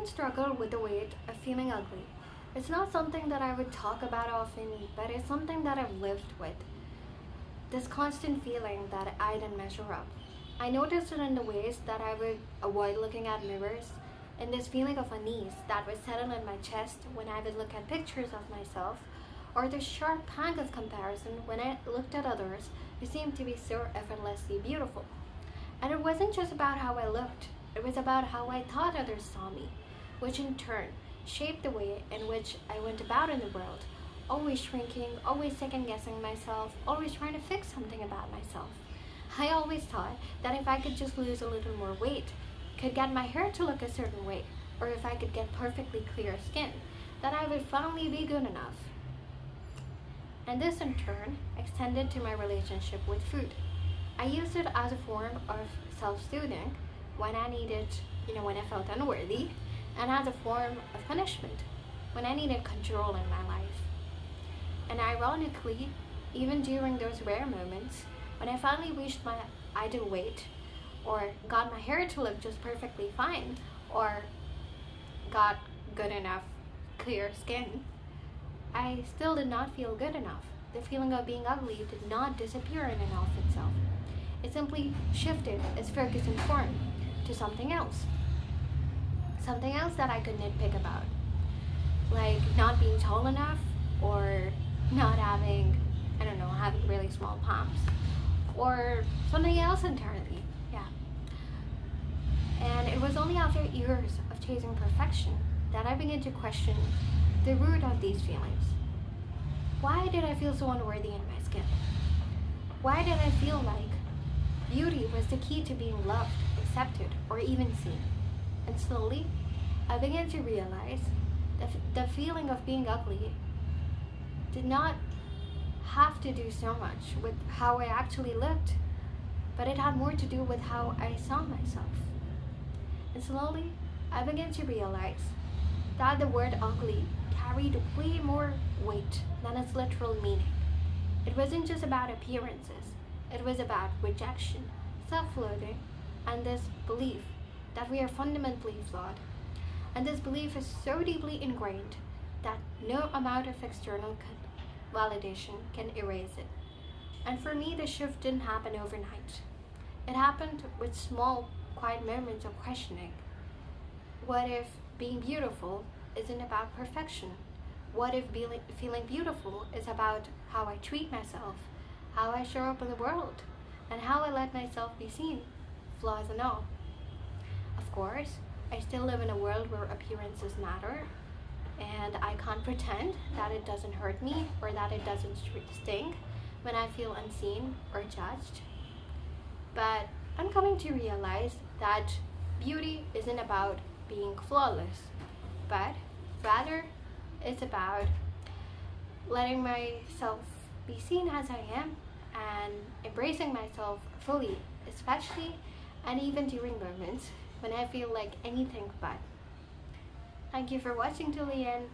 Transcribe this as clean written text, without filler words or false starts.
often struggle with the weight of feeling ugly. It's not something that I would talk about often, but it's something that I've lived with. This constant feeling that I didn't measure up. I noticed it in the ways that I would avoid looking at mirrors, and this feeling of unease that would settle in my chest when I would look at pictures of myself, or the sharp pang of comparison when I looked at others who seemed to be so effortlessly beautiful. And it wasn't just about how I looked, it was about how I thought others saw me, which in turn shaped the way in which I went about in the world, always shrinking, always second guessing myself, always trying to fix something about myself. I always thought that if I could just lose a little more weight, could get my hair to look a certain way, or if I could get perfectly clear skin, that I would finally be good enough. And this in turn extended to my relationship with food. I used it as a form of self-soothing when I needed, when I felt unworthy, and as a form of punishment when I needed control in my life. And ironically, even during those rare moments, when I finally reached my ideal weight, or got my hair to look just perfectly fine, or got good enough clear skin, I still did not feel good enough. The feeling of being ugly did not disappear in and of itself. It simply shifted its focus and form to something else. Something else that I could nitpick about. Like not being tall enough, or not having, having really small palms. Or something else entirely, yeah. And it was only after years of chasing perfection that I began to question the root of these feelings. Why did I feel so unworthy in my skin? Why did I feel like beauty was the key to being loved, accepted, or even seen? And slowly, I began to realize that the feeling of being ugly did not have to do so much with how I actually looked, but it had more to do with how I saw myself. And slowly, I began to realize that the word ugly carried way more weight than its literal meaning. It wasn't just about appearances, it was about rejection, self-loathing, and this belief that we are fundamentally flawed. And this belief is so deeply ingrained that no amount of external validation can erase it. And for me, the shift didn't happen overnight. It happened with small, quiet moments of questioning. What if being beautiful isn't about perfection? What if feeling beautiful is about how I treat myself, how I show up in the world, and how I let myself be seen, flaws and all? Of course, I still live in a world where appearances matter, and I can't pretend that it doesn't hurt me or that it doesn't sting when I feel unseen or judged. But I'm coming to realize that beauty isn't about being flawless, but rather it's about letting myself be seen as I am and embracing myself fully, especially and even during moments when I feel like anything but. Thank you for watching till the end.